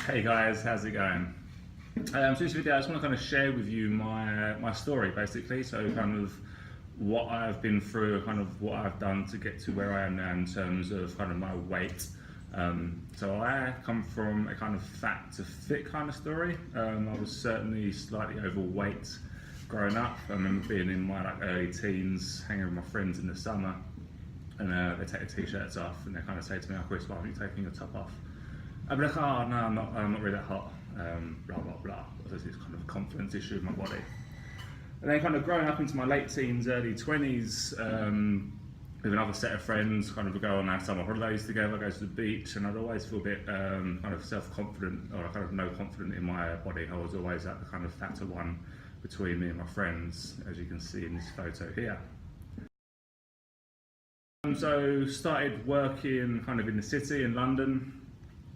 Hey guys, how's it going? So this video, I just want to kind of share with you my story basically. So kind of what I've been through, kind of what I've done to get to where I am now in terms of kind of my weight. So I come from a kind of fat to fit kind of story. I was certainly slightly overweight growing up. I remember being in my early teens, hanging with my friends in the summer, and they take the t-shirts off and they kind of say to me, "Oh Chris, why aren't you taking your top off?" I'd be like, "Oh no, I'm not really that hot." Blah blah blah. There's this kind of confidence issue with my body. And then kind of growing up into my late teens, early 20s, with another set of friends, kind of go on our summer holidays together, go to the beach, and I'd always feel a bit kind of self-confident, or kind of no confident in my body. I was always at the kind of fatter one between me and my friends, as you can see in this photo here. So started working kind of in the city in London.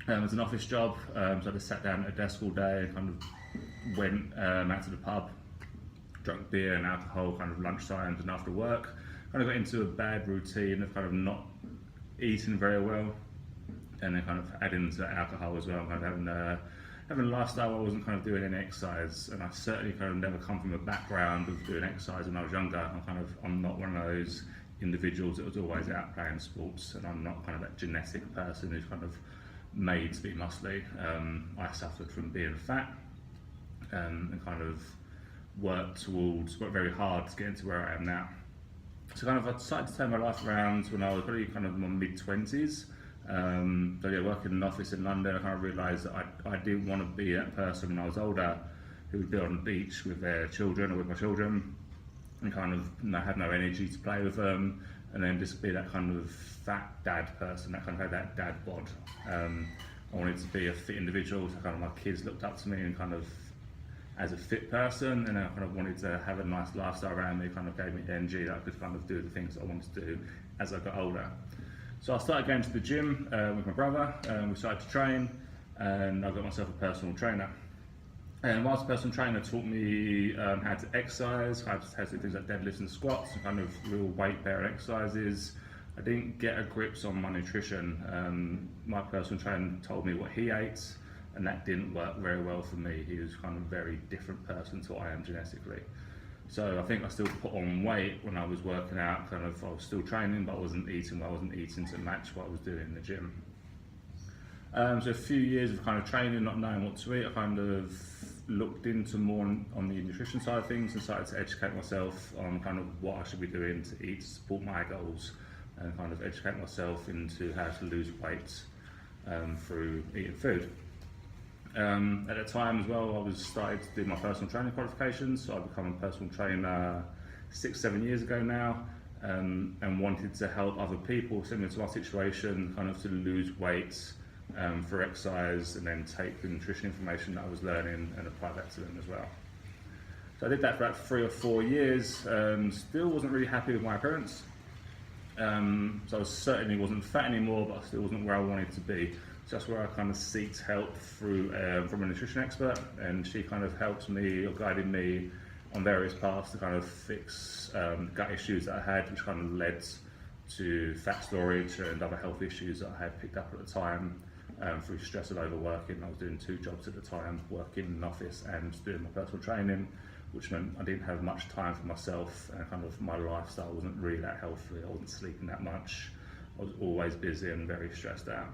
It was an office job, so I just sat down at a desk all day and kind of went out to the pub, drank beer and alcohol kind of lunchtimes and after work. Kind of got into a bad routine of kind of not eating very well, and then kind of adding to alcohol as well, kind of having a lifestyle where I wasn't kind of doing any exercise, and I certainly kind of never come from a background of doing exercise when I was younger. I'm not one of those individuals that was always out playing sports, and I'm not kind of that genetic person who's kind of made to be muscly. I suffered from being fat, and kind of worked very hard to get into where I am now. So kind of I decided to turn my life around when I was probably kind of in my mid-20s. So yeah, working in an office in London, I kind of realised that I didn't want to be that person when I was older who would be on the beach with their children or with my children and kind of have no energy to play with them, and then just be that kind of fat dad person that kind of had that dad bod. I wanted to be a fit individual, so kind of my kids looked up to me and kind of as a fit person, and I kind of wanted to have a nice lifestyle around me, kind of gave me energy that I could kind of do the things that I wanted to do as I got older. So I started going to the gym with my brother, we started to train, and I got myself a personal trainer. And whilst the personal trainer taught me how to exercise, how to do things like deadlifts and squats, and kind of real weight bearing exercises, I didn't get a grip on my nutrition. My personal trainer told me what he ate, and that didn't work very well for me. He was kind of a very different person to what I am genetically. So I think I still put on weight when I was working out, I was still training, but I wasn't eating well. I wasn't eating to match what I was doing in the gym. So a few years of kind of training, not knowing what to eat, I kind of looked into more on the nutrition side of things and started to educate myself on kind of what I should be doing to eat to support my goals, and kind of educate myself into how to lose weight through eating food. At the time as well, I was started to do my personal training qualifications, so I've become a personal trainer 6-7 years ago now, and wanted to help other people similar to my situation kind of to lose weight for exercise, and then take the nutrition information that I was learning and apply that to them as well. So I did that for about 3 or 4 years, still wasn't really happy with my appearance. So I certainly wasn't fat anymore, but I still wasn't where I wanted to be. So that's where I kind of sought help through from a nutrition expert, and she kind of helped me or guided me on various paths to kind of fix gut issues that I had, which kind of led to fat storage and other health issues that I had picked up at the time through stress of overworking. I was doing 2 jobs at the time, working in an office and doing my personal training, which meant I didn't have much time for myself, and kind of my lifestyle wasn't really that healthy. I wasn't sleeping that much. I was always busy and very stressed out.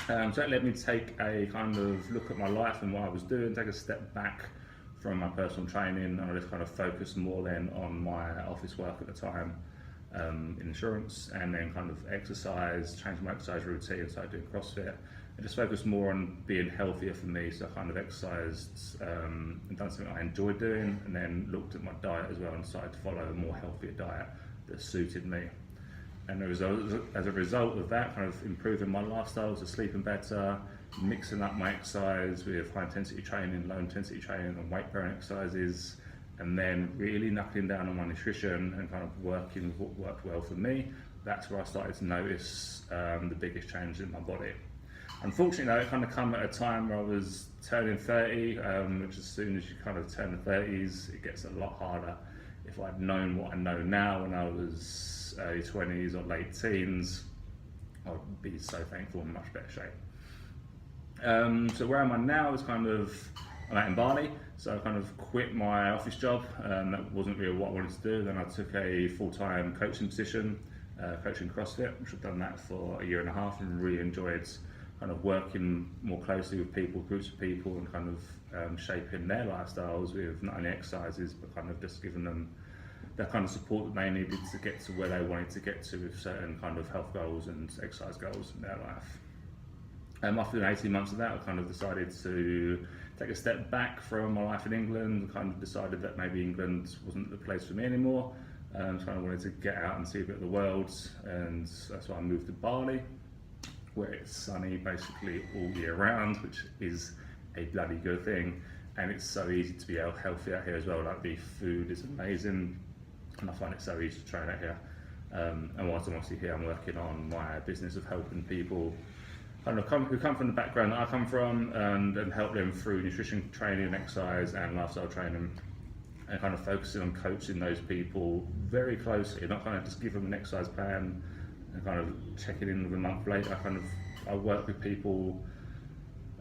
So that led me to take a kind of look at my life and what I was doing, take a step back from my personal training, and I just kind of focused more then on my office work at the time, in insurance, and then kind of exercise, changed my exercise routine, started doing CrossFit, and just focused more on being healthier for me. So I kind of exercised and done something I enjoyed doing, and then looked at my diet as well and started to follow a more healthier diet that suited me. And as a result of that, kind of improving my lifestyle, so sleeping better, mixing up my exercise with high intensity training, low intensity training and weight bearing exercises, and then really knuckling down on my nutrition and kind of working with what worked well for me, that's where I started to notice the biggest change in my body. Unfortunately though, it kind of come at a time where I was turning 30, which as soon as you kind of turn the 30s, it gets a lot harder. If I'd known what I know now when I was early 20s or late teens, I'd be so thankful, in much better shape. So where am I now is kind of, I'm out in Bali, so I kind of quit my office job. That wasn't really what I wanted to do. Then I took a full-time coaching position, coaching CrossFit, which I've done that for a year and a half and really enjoyed kind of working more closely with people, groups of people, and kind of shaping their lifestyles with not only exercises, but kind of just giving them the kind of support that they needed to get to where they wanted to get to with certain kind of health goals and exercise goals in their life. After 18 months of that, I kind of decided to take a step back from my life in England, kind of decided that maybe England wasn't the place for me anymore. So I kind of wanted to get out and see a bit of the world, and that's why I moved to Bali, where it's sunny basically all year round, which is a bloody good thing. And it's so easy to be healthy out here as well. Like, the food is amazing, and I find it so easy to train out here. And whilst I'm obviously here, I'm working on my business of helping people kind of who come from the background that I come from, and help them through nutrition training, exercise and lifestyle training, and kind of focusing on coaching those people very closely, not kind of just give them an exercise plan and kind of checking in with a month later. I work with people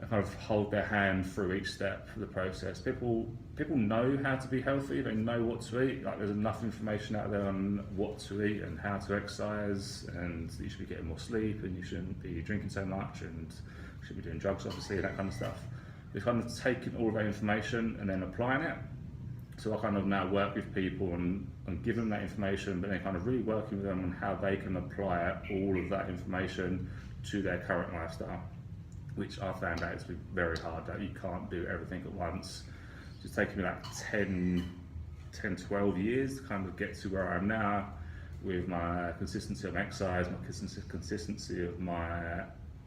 and kind of hold their hand through each step of the process. People know how to be healthy, they know what to eat. Like, there's enough information out there on what to eat and how to exercise, and you should be getting more sleep, and you shouldn't be drinking so much, and you should be doing drugs, obviously, that kind of stuff. We've kind of taken all of that information and then applying it. So I kind of now work with people and give them that information, but then kind of really working with them on how they can apply all of that information to their current lifestyle, which I found out to be very hard, that you can't do everything at once. It's taken me like 10, 12 years to kind of get to where I am now, with my consistency of exercise, my consistency of my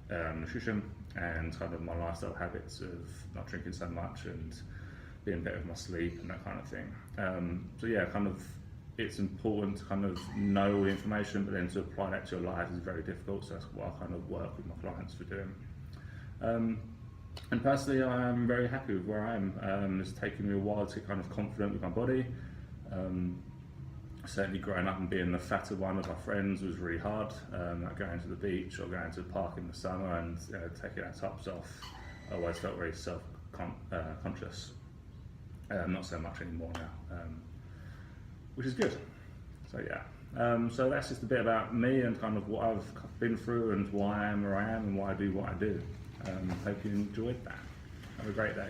nutrition, and kind of my lifestyle habits of not drinking so much and being better with my sleep and that kind of thing. So yeah, kind of, it's important to kind of know all the information, but then to apply that to your life is very difficult. So that's what I kind of work with my clients for doing. And personally, I'm very happy with where I am. It's taken me a while to get kind of confident with my body. Certainly growing up and being the fatter one of my friends was really hard. Like going to the beach or going to the park in the summer and taking our tops off, I always felt very self-conscious. Not so much anymore now, which is good. So yeah, so that's just a bit about me and kind of what I've been through and why I am where I am and why I do what I do. Hope you enjoyed that. Have a great day.